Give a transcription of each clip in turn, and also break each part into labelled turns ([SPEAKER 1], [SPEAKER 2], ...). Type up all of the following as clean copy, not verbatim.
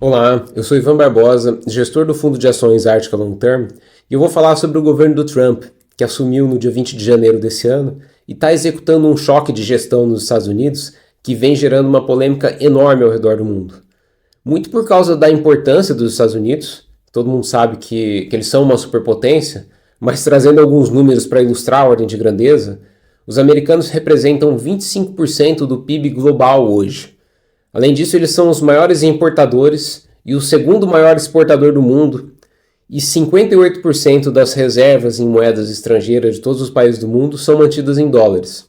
[SPEAKER 1] Olá, eu sou Ivan Barbosa, gestor do Fundo de Ações Ártica Long Term, e eu vou falar sobre o governo do Trump, que assumiu no dia 20 de janeiro desse ano e está executando um choque de gestão nos Estados Unidos que vem gerando uma polêmica enorme ao redor do mundo. Muito por causa da importância dos Estados Unidos, todo mundo sabe que eles são uma superpotência, mas trazendo alguns números para ilustrar a ordem de grandeza, os americanos representam 25% do PIB global hoje. Além disso, eles são os maiores importadores e o segundo maior exportador do mundo, e 58% das reservas em moedas estrangeiras de todos os países do mundo são mantidas em dólares.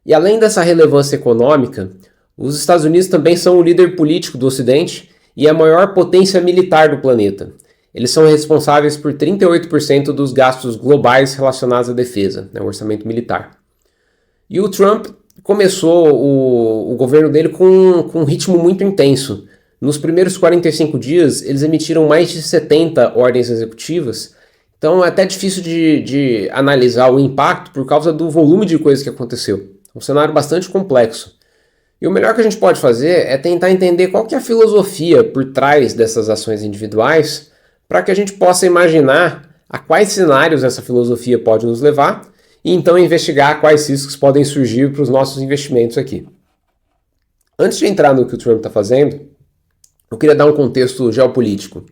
[SPEAKER 1] E além dessa relevância econômica, os Estados Unidos também são o líder político do Ocidente e a maior potência militar do planeta. Eles são responsáveis por 38% dos gastos globais relacionados à defesa, o orçamento militar. E o Trump começou o governo dele com um ritmo muito intenso. Nos primeiros 45 dias, eles emitiram mais de 70 ordens executivas, então é até difícil de analisar o impacto por causa do volume de coisas que aconteceu. É um cenário bastante complexo. E o melhor que a gente pode fazer é tentar entender qual que é a filosofia por trás dessas ações individuais, para que a gente possa imaginar a quais cenários essa filosofia pode nos levar e então investigar quais riscos podem surgir para os nossos investimentos aqui. Antes de entrar no que o Trump está fazendo, eu queria dar um contexto geopolítico.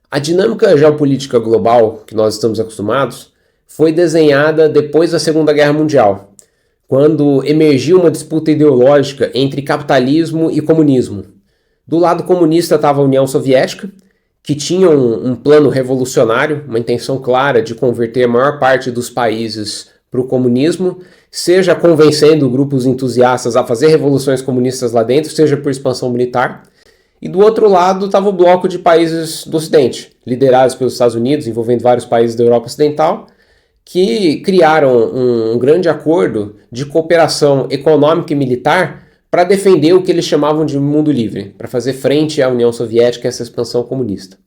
[SPEAKER 1] A dinâmica geopolítica global que nós estamos acostumados foi desenhada depois da Segunda Guerra Mundial, quando emergiu uma disputa ideológica entre capitalismo e comunismo. Do lado comunista estava a União Soviética, que tinha um plano revolucionário, uma intenção clara de converter a maior parte dos países para o comunismo, seja convencendo grupos entusiastas a fazer revoluções comunistas lá dentro, seja por expansão militar. E do outro lado estava o bloco de países do Ocidente, liderados pelos Estados Unidos, envolvendo vários países da Europa Ocidental, que criaram um grande acordo de cooperação econômica e militar para defender o que eles chamavam de mundo livre, para fazer frente à União Soviética e essa expansão comunista.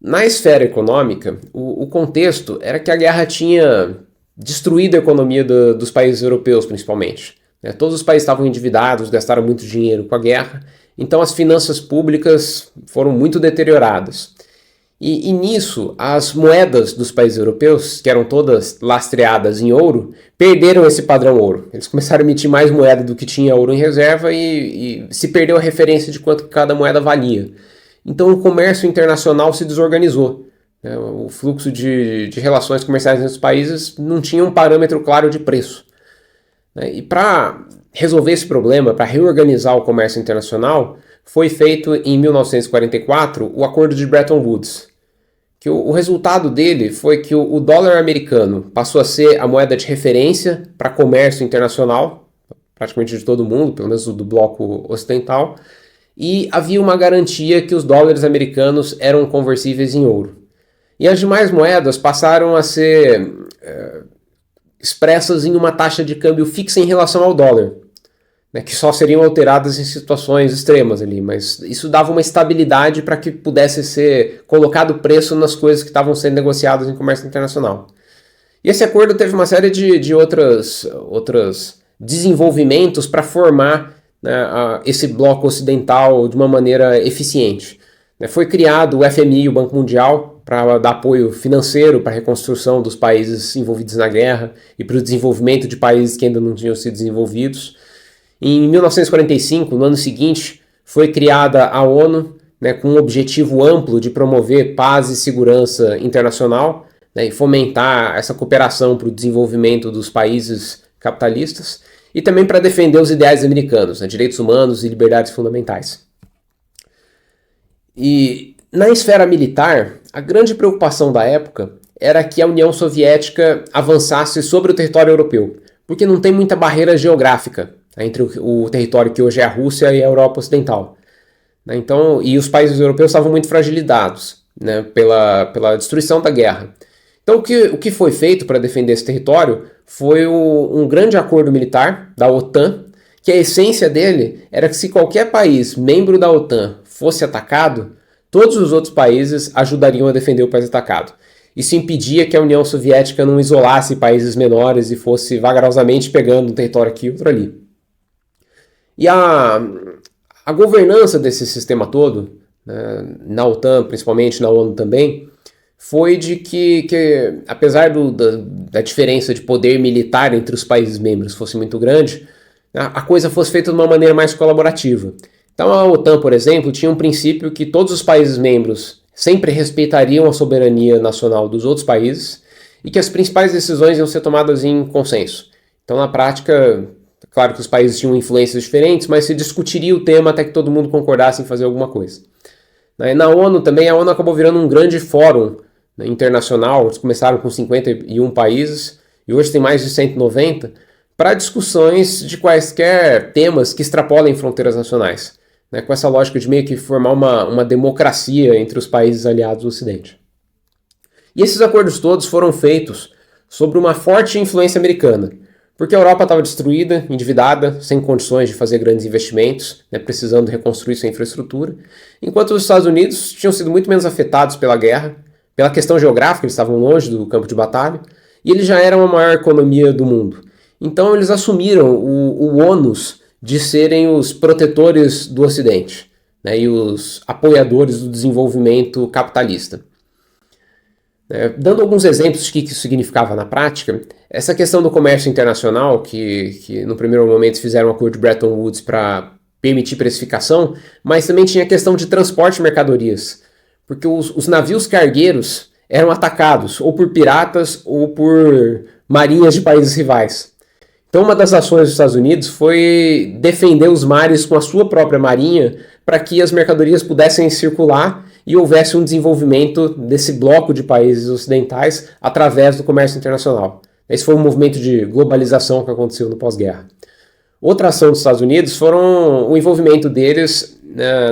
[SPEAKER 1] Na esfera econômica, o contexto era que a guerra tinha destruído a economia dos países europeus, principalmente. Todos os países estavam endividados, gastaram muito dinheiro com a guerra, então as finanças públicas foram muito deterioradas. E nisso, as moedas dos países europeus, que eram todas lastreadas em ouro, perderam esse padrão ouro. Eles começaram a emitir mais moeda do que tinha ouro em reserva e se perdeu a referência de quanto cada moeda valia. Então o comércio internacional se desorganizou. O fluxo de relações comerciais entre os países não tinha um parâmetro claro de preço. E para resolver esse problema, para reorganizar o comércio internacional, foi feito em 1944 o Acordo de Bretton Woods, que o resultado dele foi que o dólar americano passou a ser a moeda de referência para comércio internacional, praticamente de todo mundo, pelo menos do bloco ocidental, e havia uma garantia que os dólares americanos eram conversíveis em ouro. E as demais moedas passaram a ser expressas em uma taxa de câmbio fixa em relação ao dólar, que só seriam alteradas em situações extremas ali, mas isso dava uma estabilidade para que pudesse ser colocado preço nas coisas que estavam sendo negociadas em comércio internacional. E esse acordo teve uma série de outros desenvolvimentos para formar esse bloco ocidental de uma maneira eficiente. Foi criado o FMI, o Banco Mundial, para dar apoio financeiro para a reconstrução dos países envolvidos na guerra e para o desenvolvimento de países que ainda não tinham sido desenvolvidos. Em 1945, no ano seguinte, foi criada a ONU, com um objetivo amplo de promover paz e segurança internacional, e fomentar essa cooperação para o desenvolvimento dos países capitalistas e também para defender os ideais americanos, direitos humanos e liberdades fundamentais. E na esfera militar, a grande preocupação da época era que a União Soviética avançasse sobre o território europeu, porque não tem muita barreira geográfica entre o território que hoje é a Rússia e a Europa Ocidental. Então, e os países europeus estavam muito fragilizados pela destruição da guerra. Então o que foi feito para defender esse território foi um grande acordo militar da OTAN, que a essência dele era que se qualquer país membro da OTAN fosse atacado, todos os outros países ajudariam a defender o país atacado. Isso impedia que a União Soviética não isolasse países menores e fosse vagarosamente pegando um território aqui e outro ali. E a A governança desse sistema todo, né, na OTAN, principalmente na ONU também, foi de que apesar da diferença de poder militar entre os países membros fosse muito grande, a coisa fosse feita de uma maneira mais colaborativa. Então a OTAN, por exemplo, tinha um princípio que todos os países membros sempre respeitariam a soberania nacional dos outros países e que as principais decisões iam ser tomadas em consenso. Então, na prática, claro que os países tinham influências diferentes, mas se discutiria o tema até que todo mundo concordasse em fazer alguma coisa. Na ONU também, a ONU acabou virando um grande fórum, né, internacional. Eles começaram com 51 países e hoje tem mais de 190, para discussões de quaisquer temas que extrapolem fronteiras nacionais, né, com essa lógica de meio que formar uma democracia entre os países aliados do Ocidente. E esses acordos todos foram feitos sobre uma forte influência americana, porque a Europa estava destruída, endividada, sem condições de fazer grandes investimentos, né, precisando reconstruir sua infraestrutura, enquanto os Estados Unidos tinham sido muito menos afetados pela guerra, pela questão geográfica, eles estavam longe do campo de batalha, e eles já eram a maior economia do mundo. Então eles assumiram o ônus de serem os protetores do Ocidente, né, e os apoiadores do desenvolvimento capitalista. Dando alguns exemplos de que isso significava na prática, essa questão do comércio internacional, que no primeiro momento fizeram um acordo de Bretton Woods para permitir precificação, mas também tinha a questão de transporte de mercadorias, porque os navios cargueiros eram atacados ou por piratas ou por marinhas de países rivais. Então uma das ações dos Estados Unidos foi defender os mares com a sua própria marinha para que as mercadorias pudessem circular e houvesse um desenvolvimento desse bloco de países ocidentais através do comércio internacional. Esse foi um movimento de globalização que aconteceu no pós-guerra. Outra ação dos Estados Unidos foram o envolvimento deles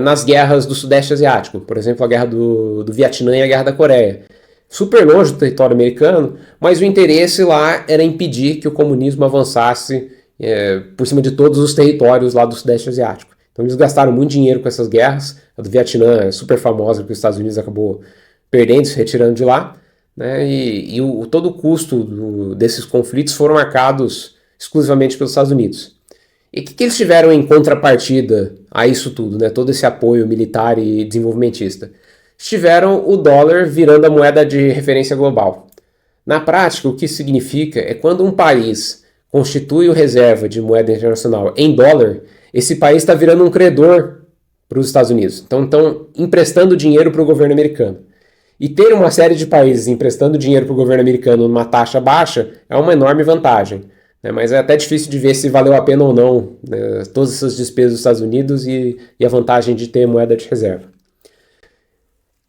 [SPEAKER 1] nas guerras do Sudeste Asiático, por exemplo, a guerra do Vietnã e a guerra da Coreia. Super longe do território americano, mas o interesse lá era impedir que o comunismo avançasse por cima de todos os territórios lá do Sudeste Asiático. Então eles gastaram muito dinheiro com essas guerras. A do Vietnã é super famosa porque os Estados Unidos acabou perdendo, se retirando de lá, né? E todo o custo desses conflitos foram marcados exclusivamente pelos Estados Unidos. E o que eles tiveram em contrapartida a isso tudo, né? Todo esse apoio militar e desenvolvimentista? Tiveram o dólar virando a moeda de referência global. Na prática, o que isso significa é quando um país constitui o reserva de moeda internacional em dólar, esse país está virando um credor para os Estados Unidos. Então, estão emprestando dinheiro para o governo americano. E ter uma série de países emprestando dinheiro para o governo americano numa taxa baixa é uma enorme vantagem, né? Mas é até difícil de ver se valeu a pena ou não, né, todas essas despesas dos Estados Unidos e a vantagem de ter moeda de reserva.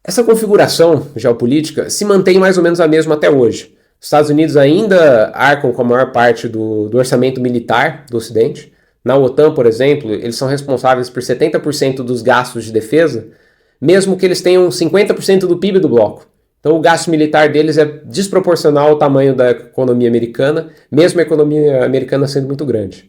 [SPEAKER 1] Essa configuração geopolítica se mantém mais ou menos a mesma até hoje. Os Estados Unidos ainda arcam com a maior parte do orçamento militar do Ocidente. Na OTAN, por exemplo, eles são responsáveis por 70% dos gastos de defesa, mesmo que eles tenham 50% do PIB do bloco. Então o gasto militar deles é desproporcional ao tamanho da economia americana, mesmo a economia americana sendo muito grande.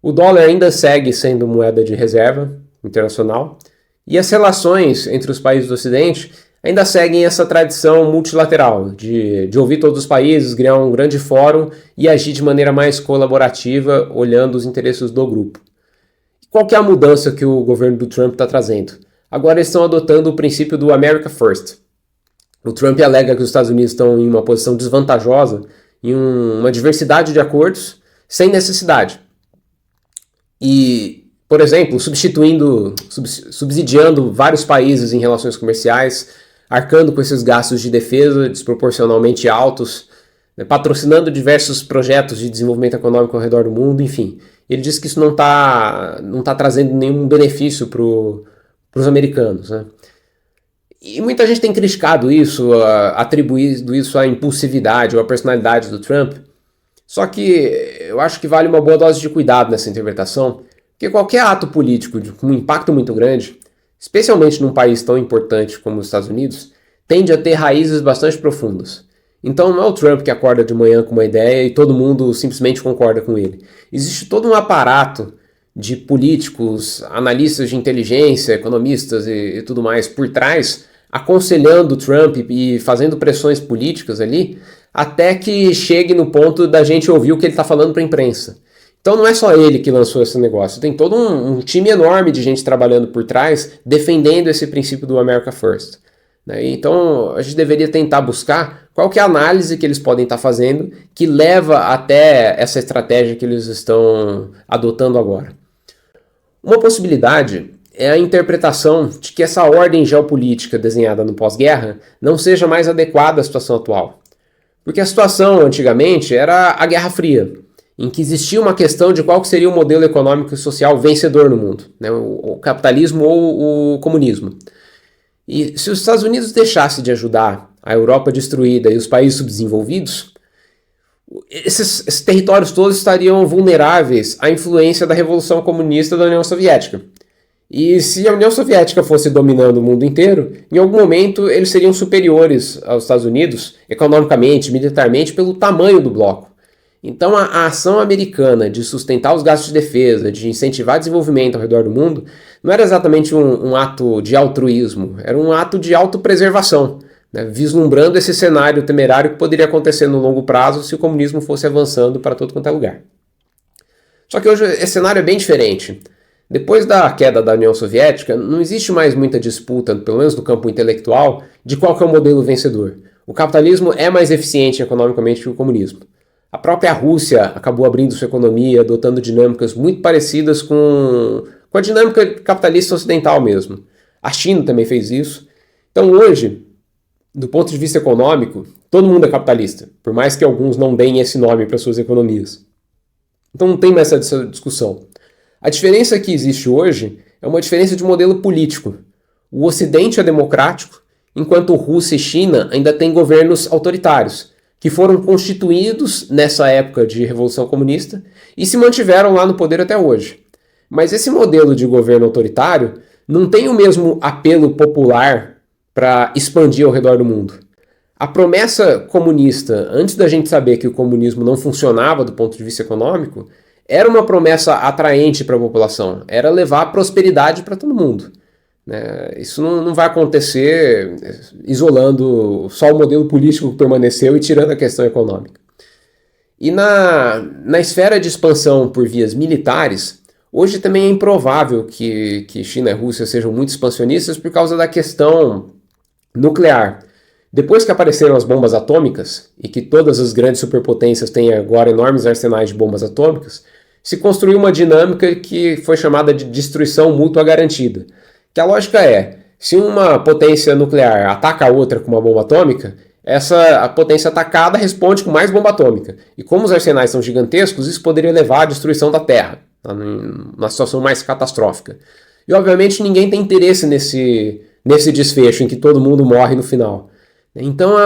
[SPEAKER 1] O dólar ainda segue sendo moeda de reserva internacional, e as relações entre os países do Ocidente ainda seguem essa tradição multilateral, de ouvir todos os países, criar um grande fórum e agir de maneira mais colaborativa, olhando os interesses do grupo. Qual que é a mudança que o governo do Trump está trazendo? Agora eles estão adotando o princípio do America First. O Trump alega que os Estados Unidos estão em uma posição desvantajosa, em uma diversidade de acordos, sem necessidade. E, por exemplo, subsidiando vários países em relações comerciais, arcando com esses gastos de defesa desproporcionalmente altos, né, patrocinando diversos projetos de desenvolvimento econômico ao redor do mundo, enfim. Ele diz que isso não tá trazendo nenhum benefício para os americanos, né? E muita gente tem criticado isso, atribuído isso à impulsividade ou à personalidade do Trump. Só que eu acho que vale uma boa dose de cuidado nessa interpretação, porque qualquer ato político com um impacto muito grande, especialmente num país tão importante como os Estados Unidos, tende a ter raízes bastante profundas. Então não é o Trump que acorda de manhã com uma ideia e todo mundo simplesmente concorda com ele. Existe todo um aparato de políticos, analistas de inteligência, economistas e tudo mais por trás, aconselhando o Trump e fazendo pressões políticas ali, até que chegue no ponto da gente ouvir o que ele está falando para a imprensa. Então não é só ele que lançou esse negócio, tem todo um time enorme de gente trabalhando por trás, defendendo esse princípio do America First. Né? Então a gente deveria tentar buscar qual que é a análise que eles podem estar fazendo que leva até essa estratégia que eles estão adotando agora. Uma possibilidade é a interpretação de que essa ordem geopolítica desenhada no pós-guerra não seja mais adequada à situação atual. Porque a situação antigamente era a Guerra Fria, em que existia uma questão de qual seria o modelo econômico e social vencedor no mundo, né? O capitalismo ou o comunismo. E se os Estados Unidos deixassem de ajudar a Europa destruída e os países subdesenvolvidos, esses territórios todos estariam vulneráveis à influência da Revolução Comunista da União Soviética. E se a União Soviética fosse dominando o mundo inteiro, em algum momento eles seriam superiores aos Estados Unidos, economicamente, militarmente, pelo tamanho do bloco. Então a ação americana de sustentar os gastos de defesa, de incentivar desenvolvimento ao redor do mundo, não era exatamente um ato de altruísmo, era um ato de autopreservação, né, vislumbrando esse cenário temerário que poderia acontecer no longo prazo se o comunismo fosse avançando para todo quanto é lugar. Só que hoje esse cenário é bem diferente. Depois da queda da União Soviética, não existe mais muita disputa, pelo menos no campo intelectual, de qual que é o modelo vencedor. O capitalismo é mais eficiente economicamente que o comunismo. A própria Rússia acabou abrindo sua economia, adotando dinâmicas muito parecidas com a dinâmica capitalista ocidental mesmo. A China também fez isso. Então hoje, do ponto de vista econômico, todo mundo é capitalista, por mais que alguns não deem esse nome para suas economias. Então não tem mais essa discussão. A diferença que existe hoje é uma diferença de modelo político. O Ocidente é democrático, enquanto Rússia e China ainda têm governos autoritários, que foram constituídos nessa época de Revolução Comunista e se mantiveram lá no poder até hoje. Mas esse modelo de governo autoritário não tem o mesmo apelo popular para expandir ao redor do mundo. A promessa comunista, antes da gente saber que o comunismo não funcionava do ponto de vista econômico, era uma promessa atraente para a população, era levar prosperidade para todo mundo. Né? Isso não vai acontecer isolando só o modelo político que permaneceu e tirando a questão econômica. E na esfera de expansão por vias militares, hoje também é improvável que China e Rússia sejam muito expansionistas por causa da questão nuclear. Depois que apareceram as bombas atômicas, e que todas as grandes superpotências têm agora enormes arsenais de bombas atômicas, se construiu uma dinâmica que foi chamada de destruição mútua garantida. Que a lógica é, se uma potência nuclear ataca a outra com uma bomba atômica, a potência atacada responde com mais bomba atômica. E como os arsenais são gigantescos, isso poderia levar à destruição da Terra, na situação mais catastrófica. E obviamente ninguém tem interesse nesse desfecho em que todo mundo morre no final. Então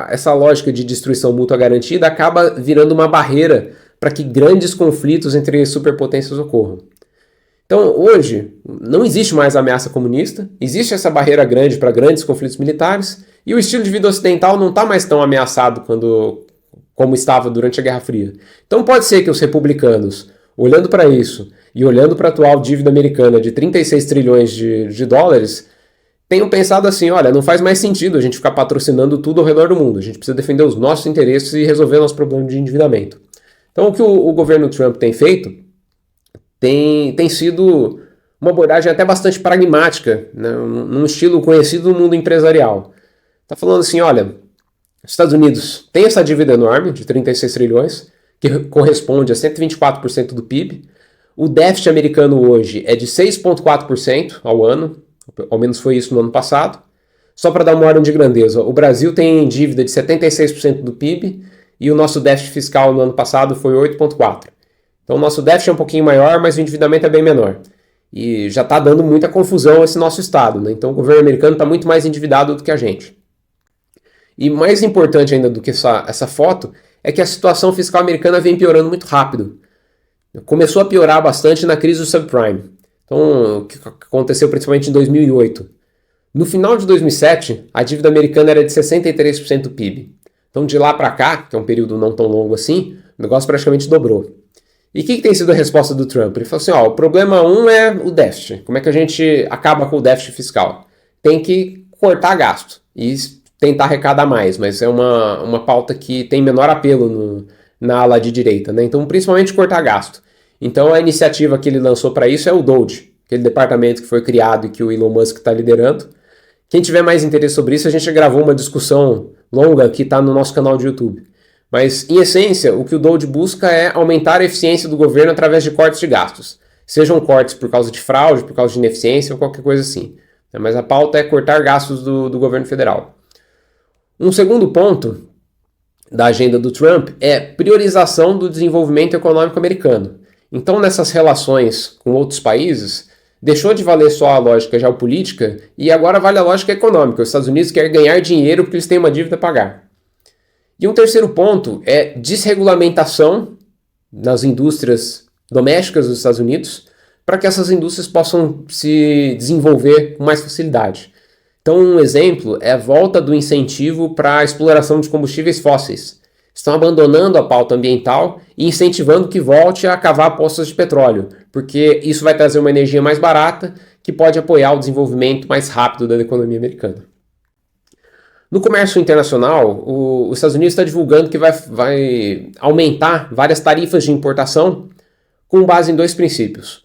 [SPEAKER 1] essa lógica de destruição mútua garantida acaba virando uma barreira para que grandes conflitos entre superpotências ocorram. Então hoje não existe mais ameaça comunista, existe essa barreira grande para grandes conflitos militares e o estilo de vida ocidental não está mais tão ameaçado como estava durante a Guerra Fria. Então pode ser que os republicanos, olhando para isso e olhando para a atual dívida americana de 36 trilhões de dólares, tenham pensado assim, olha, não faz mais sentido a gente ficar patrocinando tudo ao redor do mundo, a gente precisa defender os nossos interesses e resolver nosso problema de endividamento. Então o que o governo Trump tem feito tem sido uma abordagem até bastante pragmática, né, num estilo conhecido no mundo empresarial. Está falando assim, olha, os Estados Unidos tem essa dívida enorme de 36 trilhões, que corresponde a 124% do PIB. O déficit americano hoje é de 6,4% ao ano, ao menos foi isso no ano passado. Só para dar uma ordem de grandeza, o Brasil tem dívida de 76% do PIB e o nosso déficit fiscal no ano passado foi 8,4%. Então o nosso déficit é um pouquinho maior, mas o endividamento é bem menor. E já está dando muita confusão esse nosso estado, né? Então o governo americano está muito mais endividado do que a gente. E mais importante ainda do que essa foto é que a situação fiscal americana vem piorando muito rápido. Começou a piorar bastante na crise do subprime. Então, o que aconteceu principalmente em 2008. No final de 2007, a dívida americana era de 63% do PIB. Então, de lá para cá, que é um período não tão longo assim, o negócio praticamente dobrou. E o que tem sido a resposta do Trump? Ele falou assim, o problema 1 é o déficit. Como é que a gente acaba com o déficit fiscal? Tem que cortar gasto e tentar arrecadar mais, mas é uma pauta que tem menor apelo na ala de direita, né? Então, principalmente cortar gasto. Então a iniciativa que ele lançou para isso é o DOGE, aquele departamento que foi criado e que o Elon Musk está liderando. Quem tiver mais interesse sobre isso, a gente já gravou uma discussão longa que está no nosso canal de YouTube. Mas, em essência, o que o DOGE busca é aumentar a eficiência do governo através de cortes de gastos. Sejam cortes por causa de fraude, por causa de ineficiência ou qualquer coisa assim. Mas a pauta é cortar gastos do governo federal. Um segundo ponto da agenda do Trump é priorização do desenvolvimento econômico americano. Então, nessas relações com outros países, deixou de valer só a lógica geopolítica e agora vale a lógica econômica. Os Estados Unidos querem ganhar dinheiro porque eles têm uma dívida a pagar. E um terceiro ponto é desregulamentação das indústrias domésticas dos Estados Unidos para que essas indústrias possam se desenvolver com mais facilidade. Então, um exemplo é a volta do incentivo para a exploração de combustíveis fósseis. Estão abandonando a pauta ambiental e incentivando que volte a cavar poços de petróleo, porque isso vai trazer uma energia mais barata que pode apoiar o desenvolvimento mais rápido da economia americana. No comércio internacional, os Estados Unidos está divulgando que vai aumentar várias tarifas de importação com base em dois princípios.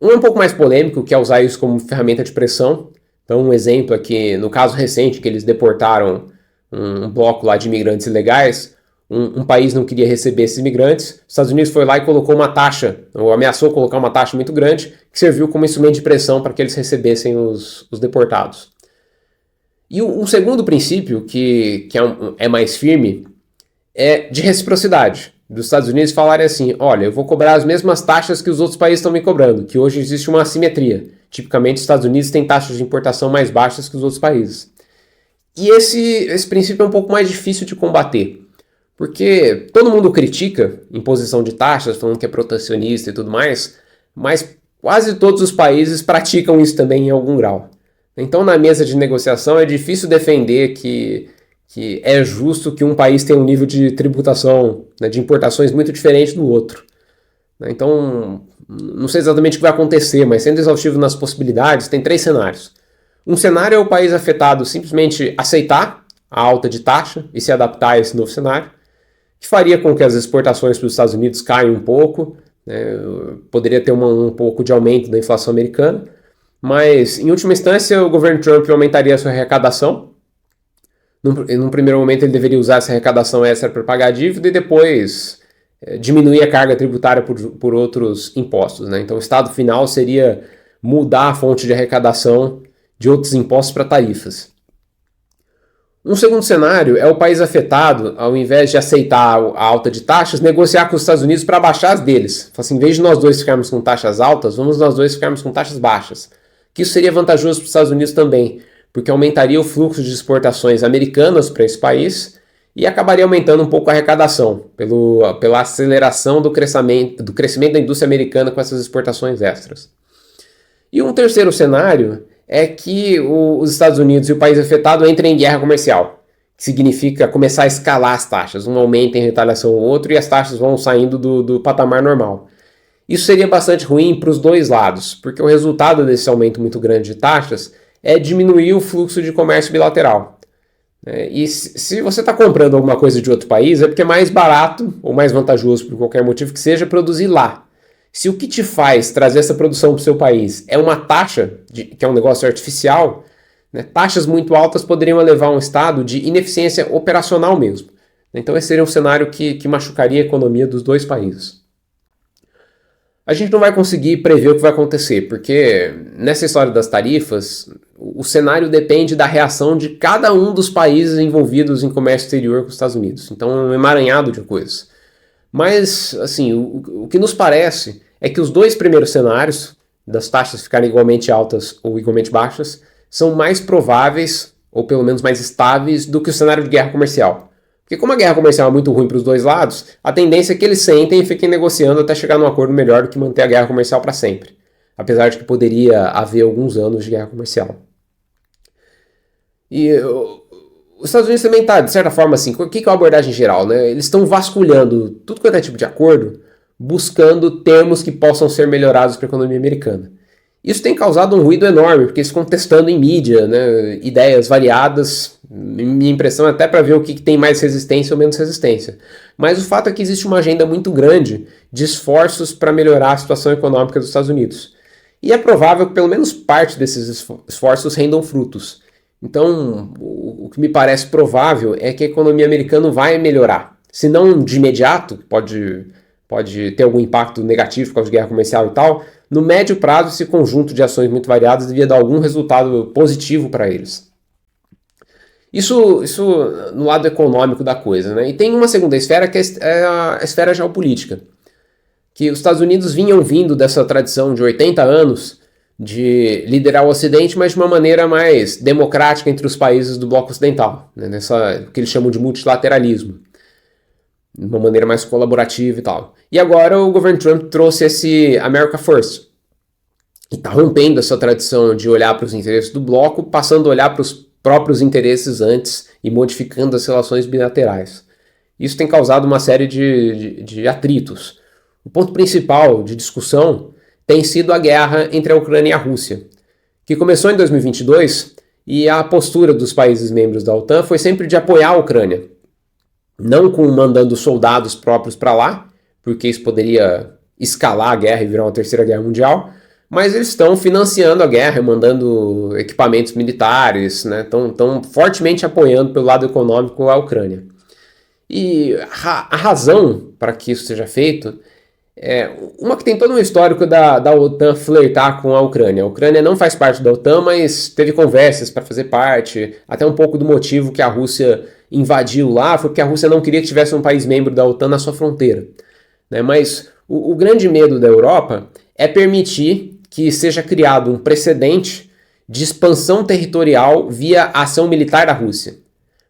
[SPEAKER 1] Um é um pouco mais polêmico, que é usar isso como ferramenta de pressão. Então, um exemplo aqui, no caso recente, que eles deportaram um bloco lá de imigrantes ilegais, um país não queria receber esses imigrantes, os Estados Unidos foi lá e colocou uma taxa, ou ameaçou colocar uma taxa muito grande, que serviu como instrumento de pressão para que eles recebessem os deportados. E um segundo princípio, que é mais firme, é de reciprocidade. Dos Estados Unidos falarem assim, olha, eu vou cobrar as mesmas taxas que os outros países estão me cobrando, que hoje existe uma assimetria. Tipicamente, os Estados Unidos têm taxas de importação mais baixas que os outros países. E esse princípio é um pouco mais difícil de combater, porque todo mundo critica imposição de taxas, falando que é protecionista e tudo mais, mas quase todos os países praticam isso também em algum grau. Então, na mesa de negociação, é difícil defender que é justo que um país tenha um nível de tributação, né, de importações muito diferente do outro. Então, não sei exatamente o que vai acontecer, mas sendo exaustivo nas possibilidades, tem 3 cenários. Um cenário é o país afetado simplesmente aceitar a alta de taxa e se adaptar a esse novo cenário, que faria com que as exportações para os Estados Unidos caiam um pouco, né, poderia ter um pouco de aumento da inflação americana, mas, em última instância, o governo Trump aumentaria a sua arrecadação. Num primeiro momento, ele deveria usar essa arrecadação extra para pagar a dívida e depois diminuir a carga tributária por outros impostos, né? Então, o estado final seria mudar a fonte de arrecadação de outros impostos para tarifas. Um segundo cenário é o país afetado, ao invés de aceitar a alta de taxas, negociar com os Estados Unidos para baixar as deles. Assim, em vez de nós dois ficarmos com taxas altas, vamos nós dois ficarmos com taxas baixas. Que isso seria vantajoso para os Estados Unidos também, porque aumentaria o fluxo de exportações americanas para esse país e acabaria aumentando um pouco a arrecadação, pela aceleração do crescimento da indústria americana com essas exportações extras. E um terceiro cenário é que os Estados Unidos e o país afetado entrem em guerra comercial, que significa começar a escalar as taxas, um aumenta em retaliação ao outro e as taxas vão saindo do patamar normal. Isso seria bastante ruim para os dois lados, porque o resultado desse aumento muito grande de taxas é diminuir o fluxo de comércio bilateral. E se você está comprando alguma coisa de outro país, é porque é mais barato ou mais vantajoso, por qualquer motivo que seja, produzir lá. Se o que te faz trazer essa produção para o seu país é uma taxa, que é um negócio artificial, né, taxas muito altas poderiam levar a um estado de ineficiência operacional mesmo. Então esse seria um cenário que machucaria a economia dos dois países. A gente não vai conseguir prever o que vai acontecer, porque nessa história das tarifas, o cenário depende da reação de cada um dos países envolvidos em comércio exterior com os Estados Unidos. Então é um emaranhado de coisas. Mas, assim, o que nos parece é que os dois primeiros cenários, das taxas ficarem igualmente altas ou igualmente baixas, são mais prováveis, ou pelo menos mais estáveis, do que o cenário de guerra comercial. Porque como a guerra comercial é muito ruim para os dois lados, a tendência é que eles sentem e fiquem negociando até chegar num acordo melhor do que manter a guerra comercial para sempre. Apesar de que poderia haver alguns anos de guerra comercial. E os Estados Unidos também está, de certa forma, assim, o que é a abordagem geral, né? Eles estão vasculhando tudo quanto é tipo de acordo, buscando termos que possam ser melhorados para a economia americana. Isso tem causado um ruído enorme, porque eles ficam testando em mídia, né, ideias variadas, Minha impressão é até para ver o que tem mais resistência ou menos resistência. Mas o fato é que existe uma agenda muito grande de esforços para melhorar a situação econômica dos Estados Unidos. E é provável que pelo menos parte desses esforços rendam frutos. Então, o que me parece provável é que a economia americana vai melhorar. Se não de imediato, pode ter algum impacto negativo por causa de guerra comercial e tal, no médio prazo esse conjunto de ações muito variadas devia dar algum resultado positivo para eles. Isso no lado econômico da coisa, né? E tem uma segunda esfera que é a esfera geopolítica, que os Estados Unidos vinham vindo dessa tradição de 80 anos de liderar o Ocidente, mas de uma maneira mais democrática entre os países do bloco ocidental, né? Nessa que eles chamam de multilateralismo, de uma maneira mais colaborativa e tal. E agora o governo Trump trouxe esse America First, e está rompendo essa tradição de olhar para os interesses do bloco, passando a olhar para os próprios interesses antes e modificando as relações bilaterais. Isso tem causado uma série de atritos. O ponto principal de discussão tem sido a guerra entre a Ucrânia e a Rússia, que começou em 2022 e a postura dos países membros da OTAN foi sempre de apoiar a Ucrânia, não com mandando soldados próprios para lá, porque isso poderia escalar a guerra e virar uma terceira guerra mundial, mas eles estão financiando a guerra, mandando equipamentos militares, né? Estão fortemente apoiando pelo lado econômico a Ucrânia. E a razão para que isso seja feito é uma que tem todo um histórico da OTAN flertar com a Ucrânia. A Ucrânia não faz parte da OTAN, mas teve conversas para fazer parte, até um pouco do motivo que a Rússia invadiu lá foi porque a Rússia não queria que tivesse um país membro da OTAN na sua fronteira, né? Mas o grande medo da Europa é permitir que seja criado um precedente de expansão territorial via ação militar da Rússia.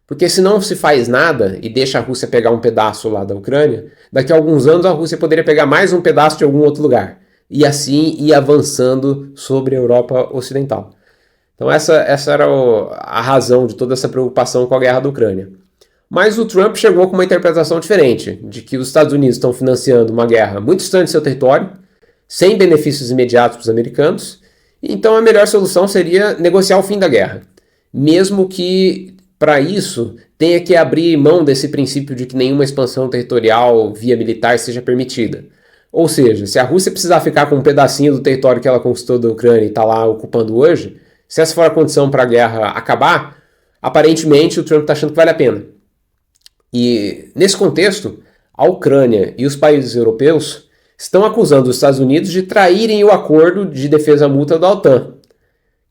[SPEAKER 1] Porque se não se faz nada e deixa a Rússia pegar um pedaço lá da Ucrânia, daqui a alguns anos a Rússia poderia pegar mais um pedaço de algum outro lugar. E assim ir avançando sobre a Europa Ocidental. Então essa era a razão de toda essa preocupação com a guerra da Ucrânia. Mas o Trump chegou com uma interpretação diferente, de que os Estados Unidos estão financiando uma guerra muito distante do seu território, sem benefícios imediatos para os americanos, então a melhor solução seria negociar o fim da guerra, mesmo que para isso tenha que abrir mão desse princípio de que nenhuma expansão territorial via militar seja permitida. Ou seja, se a Rússia precisar ficar com um pedacinho do território que ela conquistou da Ucrânia e está lá ocupando hoje, se essa for a condição para a guerra acabar, aparentemente o Trump está achando que vale a pena. E nesse contexto, a Ucrânia e os países europeus estão acusando os Estados Unidos de traírem o acordo de defesa mútua da OTAN,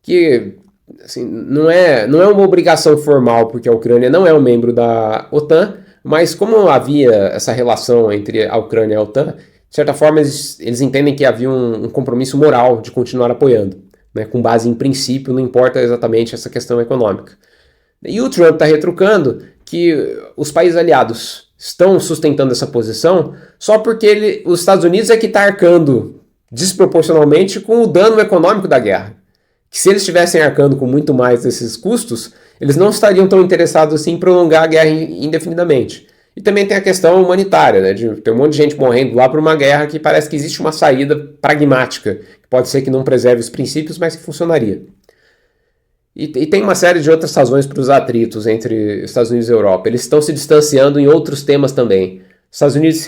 [SPEAKER 1] que assim, não é uma obrigação formal, porque a Ucrânia não é um membro da OTAN, mas como havia essa relação entre a Ucrânia e a OTAN, de certa forma eles entendem que havia um compromisso moral de continuar apoiando, né, com base em princípio, não importa exatamente essa questão econômica. E o Trump está retrucando que os países aliados estão sustentando essa posição só porque os Estados Unidos é que está arcando desproporcionalmente com o dano econômico da guerra. Que se eles estivessem arcando com muito mais desses custos, eles não estariam tão interessados assim em prolongar a guerra indefinidamente. E também tem a questão humanitária, né, de ter um monte de gente morrendo lá por uma guerra que parece que existe uma saída pragmática, que pode ser que não preserve os princípios, mas que funcionaria. E tem uma série de outras razões para os atritos entre Estados Unidos e Europa. Eles estão se distanciando em outros temas também. Os Estados Unidos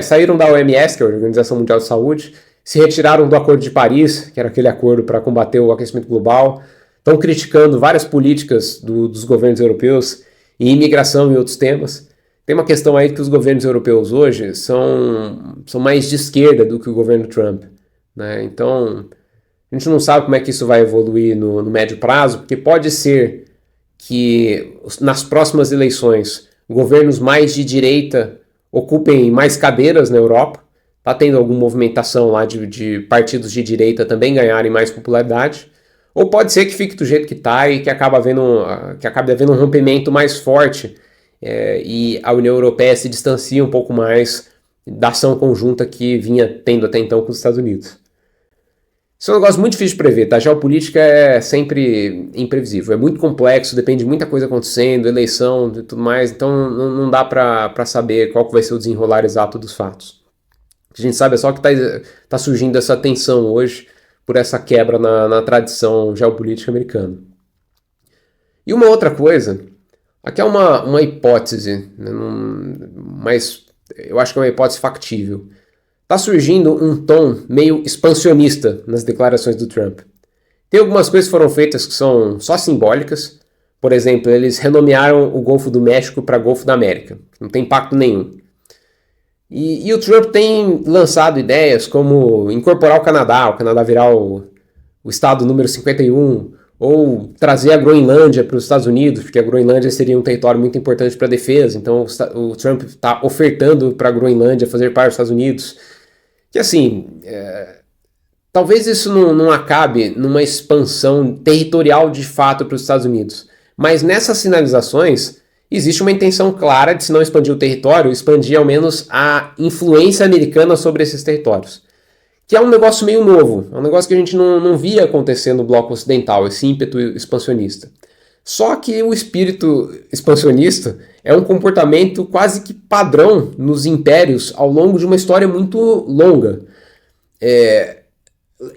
[SPEAKER 1] saíram da OMS, que é a Organização Mundial de Saúde, se retiraram do Acordo de Paris, que era aquele acordo para combater o aquecimento global, estão criticando várias políticas dos governos europeus em imigração e outros temas. Tem uma questão aí que os governos europeus hoje são mais de esquerda do que o governo Trump, né? Então a gente não sabe como é que isso vai evoluir no médio prazo, porque pode ser que nas próximas eleições governos mais de direita ocupem mais cadeiras na Europa. Está tendo alguma movimentação lá de partidos de direita também ganharem mais popularidade. Ou pode ser que fique do jeito que está e que acabe havendo um rompimento mais forte e a União Europeia se distancia um pouco mais da ação conjunta que vinha tendo até então com os Estados Unidos. Isso é um negócio muito difícil de prever, tá? A geopolítica é sempre imprevisível, é muito complexo, depende de muita coisa acontecendo, eleição e tudo mais, então não dá para saber qual que vai ser o desenrolar exato dos fatos. O que a gente sabe é só que tá surgindo essa tensão hoje por essa quebra na tradição geopolítica americana. E uma outra coisa, aqui é uma hipótese, né, mas eu acho que é uma hipótese factível. Está surgindo um tom meio expansionista nas declarações do Trump. Tem algumas coisas que foram feitas que são só simbólicas. Por exemplo, eles renomearam o Golfo do México para Golfo da América. Não tem impacto nenhum. E o Trump tem lançado ideias como incorporar o Canadá virar o estado número 51, ou trazer a Groenlândia para os Estados Unidos, porque a Groenlândia seria um território muito importante para a defesa. Então o Trump está ofertando para a Groenlândia fazer parte dos Estados Unidos. Que assim, talvez isso não acabe numa expansão territorial de fato para os Estados Unidos. Mas nessas sinalizações existe uma intenção clara de, se não expandir o território, expandir ao menos a influência americana sobre esses territórios. Que é um negócio meio novo, é um negócio que a gente não via acontecer no bloco ocidental, esse ímpeto expansionista. Só que o espírito expansionista é um comportamento quase que padrão nos impérios ao longo de uma história muito longa.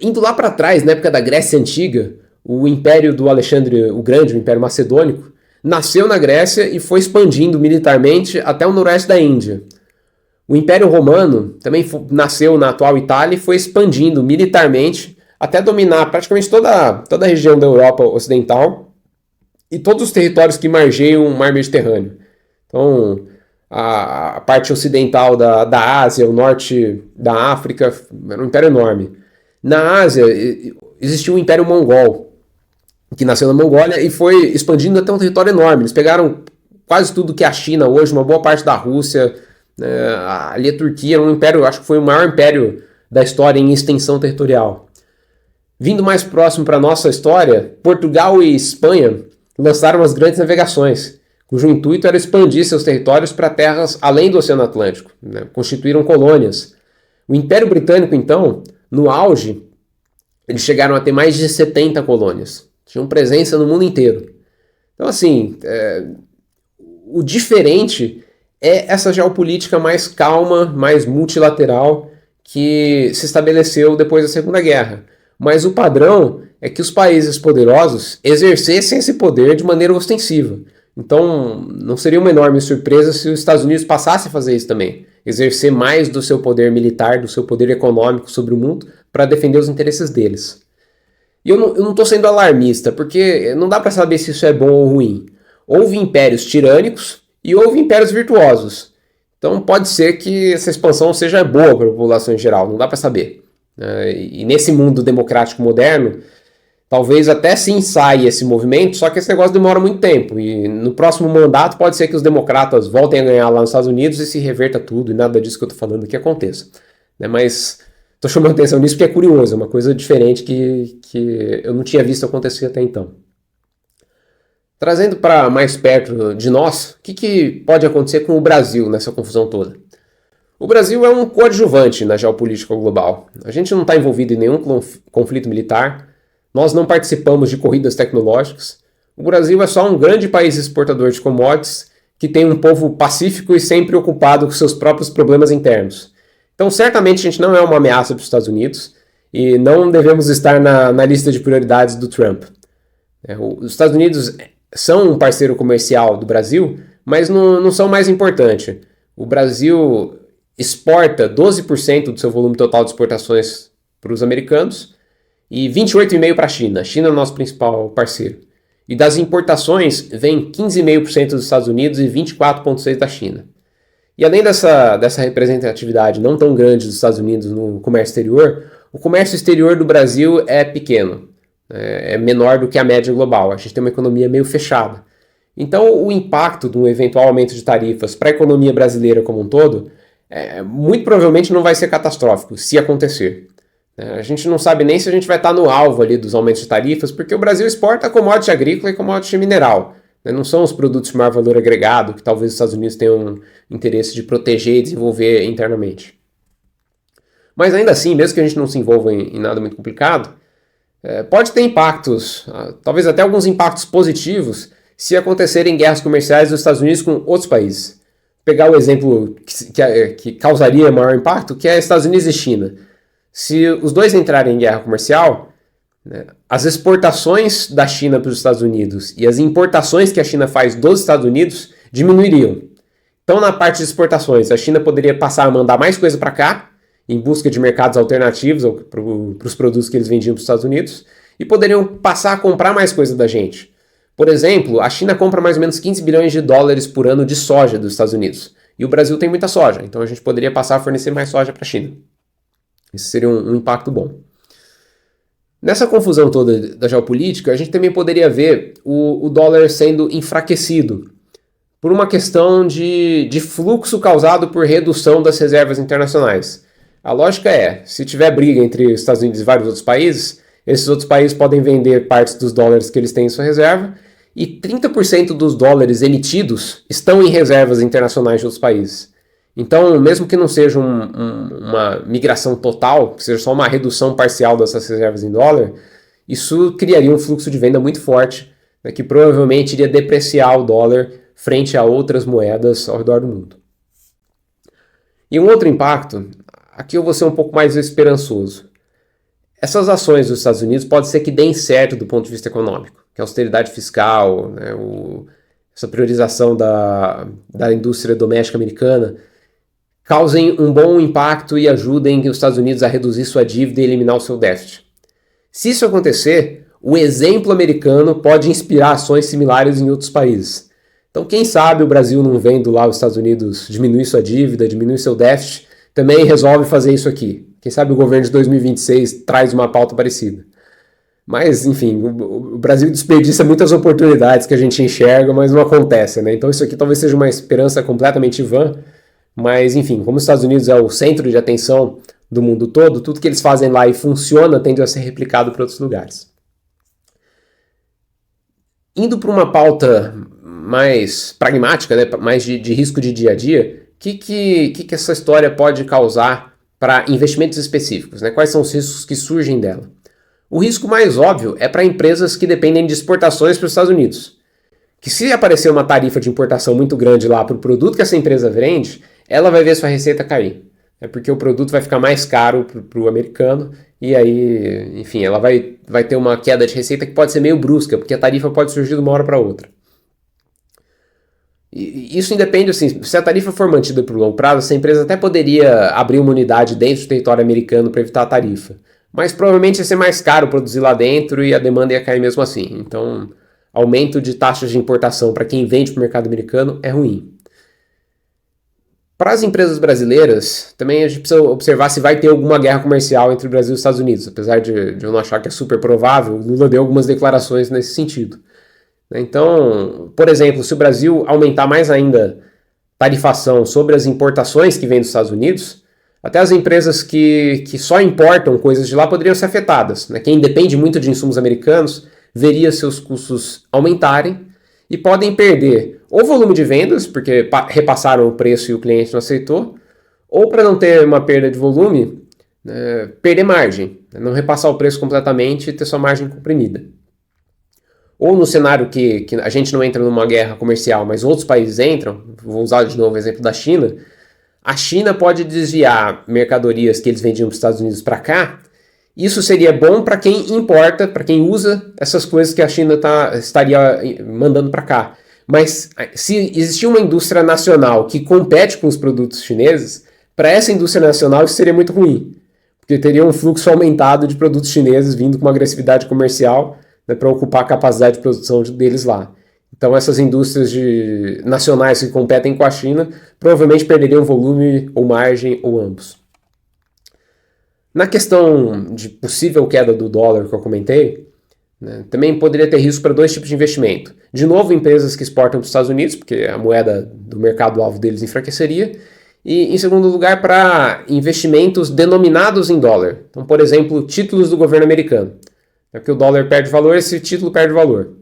[SPEAKER 1] Indo lá para trás, na época da Grécia Antiga, o império do Alexandre o Grande, o Império Macedônico, nasceu na Grécia e foi expandindo militarmente até o noroeste da Índia. O Império Romano também nasceu na atual Itália e foi expandindo militarmente até dominar praticamente toda a região da Europa Ocidental e todos os territórios que margeiam o Mar Mediterrâneo. Então, a parte ocidental da Ásia, o norte da África, era um império enorme. Na Ásia, existiu o Império Mongol, que nasceu na Mongólia e foi expandindo até um território enorme. Eles pegaram quase tudo que é a China hoje, uma boa parte da Rússia, ali a Turquia era um império, acho que foi o maior império da história em extensão territorial. Vindo mais próximo para a nossa história, Portugal e Espanha lançaram as grandes navegações, cujo intuito era expandir seus territórios para terras além do Oceano Atlântico, né? Constituíram colônias. O Império Britânico, então, no auge, eles chegaram a ter mais de 70 colônias. Tinham presença no mundo inteiro. Então, assim, o diferente é essa geopolítica mais calma, mais multilateral que se estabeleceu depois da Segunda Guerra. Mas o padrão é que os países poderosos exercessem esse poder de maneira ostensiva. Então, não seria uma enorme surpresa se os Estados Unidos passassem a fazer isso também. Exercer mais do seu poder militar, do seu poder econômico sobre o mundo para defender os interesses deles. E eu não estou sendo alarmista, porque não dá para saber se isso é bom ou ruim. Houve impérios tirânicos e houve impérios virtuosos. Então pode ser que essa expansão seja boa para a população em geral, não dá para saber. E nesse mundo democrático moderno, talvez até sim saia esse movimento, só que esse negócio demora muito tempo. E no próximo mandato pode ser que os democratas voltem a ganhar lá nos Estados Unidos e se reverta tudo, e nada disso que eu estou falando aqui aconteça. Mas estou chamando atenção nisso porque é curioso, é uma coisa diferente que eu não tinha visto acontecer até então. Trazendo para mais perto de nós, o que pode acontecer com o Brasil nessa confusão toda? O Brasil é um coadjuvante na geopolítica global. A gente não está envolvido em nenhum conflito militar, nós não participamos de corridas tecnológicas. O Brasil é só um grande país exportador de commodities que tem um povo pacífico e sempre ocupado com seus próprios problemas internos. Então, certamente, a gente não é uma ameaça para os Estados Unidos e não devemos estar na lista de prioridades do Trump. Os Estados Unidos são um parceiro comercial do Brasil, mas não são mais importante. O Brasil exporta 12% do seu volume total de exportações para os americanos e 28,5% para a China. A China é o nosso principal parceiro. E das importações, vem 15,5% dos Estados Unidos e 24,6% da China. E além dessa representatividade não tão grande dos Estados Unidos no comércio exterior, o comércio exterior do Brasil é pequeno, é menor do que a média global. A gente tem uma economia meio fechada. Então, o impacto de um eventual aumento de tarifas para a economia brasileira como um todo, muito provavelmente não vai ser catastrófico, se acontecer. A gente não sabe nem se a gente vai estar no alvo ali dos aumentos de tarifas, porque o Brasil exporta commodity agrícola e commodity mineral. Não são os produtos de maior valor agregado que talvez os Estados Unidos tenham interesse de proteger e desenvolver internamente. Mas ainda assim, mesmo que a gente não se envolva em nada muito complicado, pode ter impactos, talvez até alguns impactos positivos, se acontecerem guerras comerciais dos Estados Unidos com outros países. Pegar o exemplo que causaria maior impacto, que é Estados Unidos e China. Se os dois entrarem em guerra comercial, né, as exportações da China para os Estados Unidos e as importações que a China faz dos Estados Unidos diminuiriam. Então, na parte de exportações, a China poderia passar a mandar mais coisa para cá, em busca de mercados alternativos para os produtos que eles vendiam para os Estados Unidos, e poderiam passar a comprar mais coisa da gente. Por exemplo, a China compra mais ou menos 15 bilhões de dólares por ano de soja dos Estados Unidos. E o Brasil tem muita soja, então a gente poderia passar a fornecer mais soja para a China. Isso seria um impacto bom. Nessa confusão toda da geopolítica, a gente também poderia ver o dólar sendo enfraquecido por uma questão de fluxo causado por redução das reservas internacionais. A lógica é, se tiver briga entre os Estados Unidos e vários outros países, esses outros países podem vender partes dos dólares que eles têm em sua reserva e 30% dos dólares emitidos estão em reservas internacionais de outros países. Então, mesmo que não seja uma migração total, que seja só uma redução parcial dessas reservas em dólar, isso criaria um fluxo de venda muito forte, né, que provavelmente iria depreciar o dólar frente a outras moedas ao redor do mundo. E um outro impacto, aqui eu vou ser um pouco mais esperançoso. Essas ações dos Estados Unidos pode ser que deem certo do ponto de vista econômico, que a austeridade fiscal, né, essa priorização da indústria doméstica americana, causem um bom impacto e ajudem os Estados Unidos a reduzir sua dívida e eliminar o seu déficit. Se isso acontecer, o exemplo americano pode inspirar ações similares em outros países. Então, quem sabe o Brasil não vendo lá os Estados Unidos diminuir sua dívida, diminuir seu déficit, também resolve fazer isso aqui. Quem sabe o governo de 2026 traz uma pauta parecida. Mas, enfim, o Brasil desperdiça muitas oportunidades que a gente enxerga, mas não acontece, né? Então isso aqui talvez seja uma esperança completamente vã, mas, enfim, como os Estados Unidos é o centro de atenção do mundo todo, tudo que eles fazem lá e funciona tende a ser replicado para outros lugares. Indo para uma pauta mais pragmática, né, mais de risco de dia a dia, o que essa história pode causar para investimentos específicos, né? Quais são os riscos que surgem dela? O risco mais óbvio é para empresas que dependem de exportações para os Estados Unidos. Que se aparecer uma tarifa de importação muito grande lá para o produto que essa empresa vende, ela vai ver sua receita cair. É porque o produto vai ficar mais caro para o americano e aí, enfim, ela vai ter uma queda de receita que pode ser meio brusca, porque a tarifa pode surgir de uma hora para outra. E isso independe, assim, se a tarifa for mantida por longo prazo, essa empresa até poderia abrir uma unidade dentro do território americano para evitar a tarifa. Mas provavelmente ia ser mais caro produzir lá dentro e a demanda ia cair mesmo assim. Então, aumento de taxas de importação para quem vende para o mercado americano é ruim. Para as empresas brasileiras, também a gente precisa observar se vai ter alguma guerra comercial entre o Brasil e os Estados Unidos. Apesar de eu não achar que é super provável, o Lula deu algumas declarações nesse sentido. Então, por exemplo, se o Brasil aumentar mais ainda tarifação sobre as importações que vêm dos Estados Unidos, até as empresas que só importam coisas de lá poderiam ser afetadas, né? Quem depende muito de insumos americanos veria seus custos aumentarem e podem perder ou volume de vendas, porque repassaram o preço e o cliente não aceitou, ou para não ter uma perda de volume, perder margem, não repassar o preço completamente e ter sua margem comprimida. Ou no cenário que a gente não entra numa guerra comercial, mas outros países entram, vou usar de novo o exemplo da China, a China pode desviar mercadorias que eles vendiam para os Estados Unidos para cá. Isso seria bom para quem importa, para quem usa essas coisas que a China estaria mandando para cá. Mas se existir uma indústria nacional que compete com os produtos chineses, para essa indústria nacional isso seria muito ruim, porque teria um fluxo aumentado de produtos chineses vindo com uma agressividade comercial, né, para ocupar a capacidade de produção deles lá. Então essas indústrias nacionais que competem com a China provavelmente perderiam volume ou margem ou ambos. Na questão de possível queda do dólar que eu comentei, né, também poderia ter risco para dois tipos de investimento. De novo, empresas que exportam para os Estados Unidos, porque a moeda do mercado-alvo deles enfraqueceria. E, em segundo lugar, para investimentos denominados em dólar. Então, por exemplo, títulos do governo americano. É porque o dólar perde valor, esse título perde valor.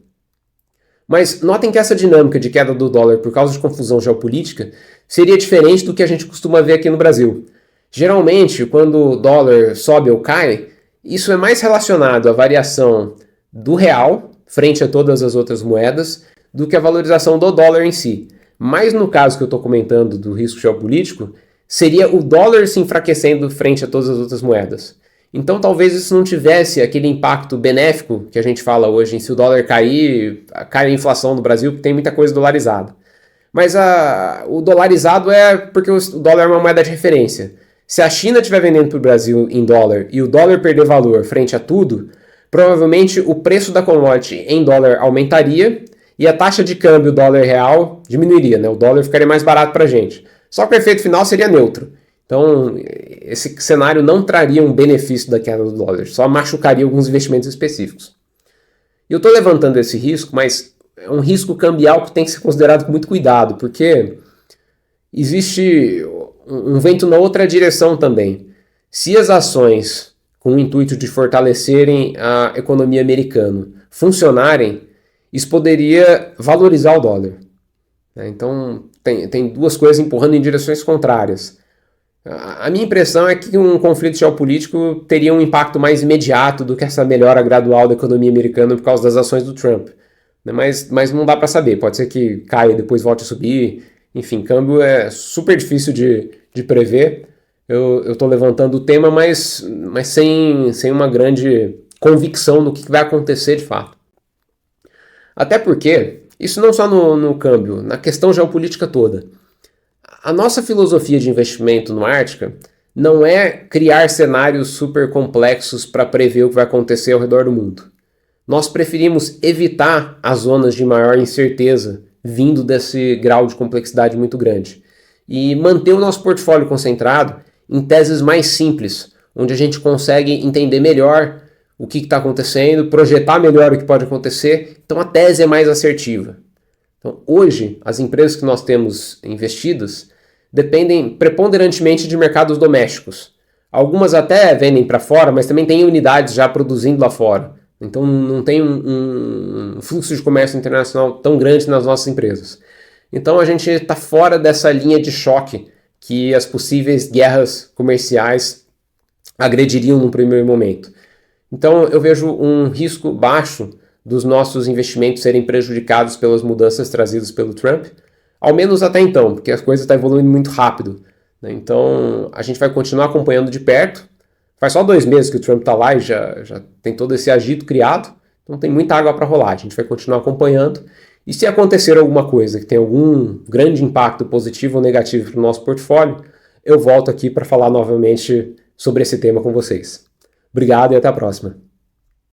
[SPEAKER 1] Mas notem que essa dinâmica de queda do dólar por causa de confusão geopolítica seria diferente do que a gente costuma ver aqui no Brasil. Geralmente, quando o dólar sobe ou cai, isso é mais relacionado à variação do real frente a todas as outras moedas do que a valorização do dólar em si. Mas no caso que eu estou comentando do risco geopolítico, seria o dólar se enfraquecendo frente a todas as outras moedas. Então talvez isso não tivesse aquele impacto benéfico que a gente fala hoje em se o dólar cair, cai a inflação no Brasil, porque tem muita coisa dolarizada. Mas o dolarizado é porque o dólar é uma moeda de referência. Se a China estiver vendendo para o Brasil em dólar e o dólar perder valor frente a tudo, provavelmente o preço da commodity em dólar aumentaria e a taxa de câmbio dólar real diminuiria, né? O dólar ficaria mais barato para a gente. Só que o efeito final seria neutro. Então, esse cenário não traria um benefício da queda do dólar, só machucaria alguns investimentos específicos. E eu estou levantando esse risco, mas é um risco cambial que tem que ser considerado com muito cuidado, porque existe um vento na outra direção também. Se as ações com o intuito de fortalecerem a economia americana funcionarem, isso poderia valorizar o dólar. Então, tem duas coisas empurrando em direções contrárias. A minha impressão é que um conflito geopolítico teria um impacto mais imediato do que essa melhora gradual da economia americana por causa das ações do Trump. Mas não dá para saber, pode ser que caia e depois volte a subir. Enfim, câmbio é super difícil de prever. Eu estou levantando o tema, mas sem uma grande convicção no que vai acontecer de fato. Até porque, isso não só no câmbio, na questão geopolítica toda. A nossa filosofia de investimento no Ártica não é criar cenários super complexos para prever o que vai acontecer ao redor do mundo. Nós preferimos evitar as zonas de maior incerteza vindo desse grau de complexidade muito grande e manter o nosso portfólio concentrado em teses mais simples, onde a gente consegue entender melhor o que está acontecendo, projetar melhor o que pode acontecer, então a tese é mais assertiva. Então, hoje, as empresas que nós temos investidas dependem preponderantemente de mercados domésticos. Algumas até vendem para fora, mas também têm unidades já produzindo lá fora. Então, não tem um fluxo de comércio internacional tão grande nas nossas empresas. Então, a gente está fora dessa linha de choque que as possíveis guerras comerciais agrediriam no primeiro momento. Então, eu vejo um risco baixo dos nossos investimentos serem prejudicados pelas mudanças trazidas pelo Trump, ao menos até então, porque as coisas estão evoluindo muito rápido. Né? Então, a gente vai continuar acompanhando de perto. Faz só 2 meses que o Trump está lá e já tem todo esse agito criado, então tem muita água para rolar. A gente vai continuar acompanhando. E se acontecer alguma coisa que tem algum grande impacto positivo ou negativo para o nosso portfólio, eu volto aqui para falar novamente sobre esse tema com vocês. Obrigado e até a próxima.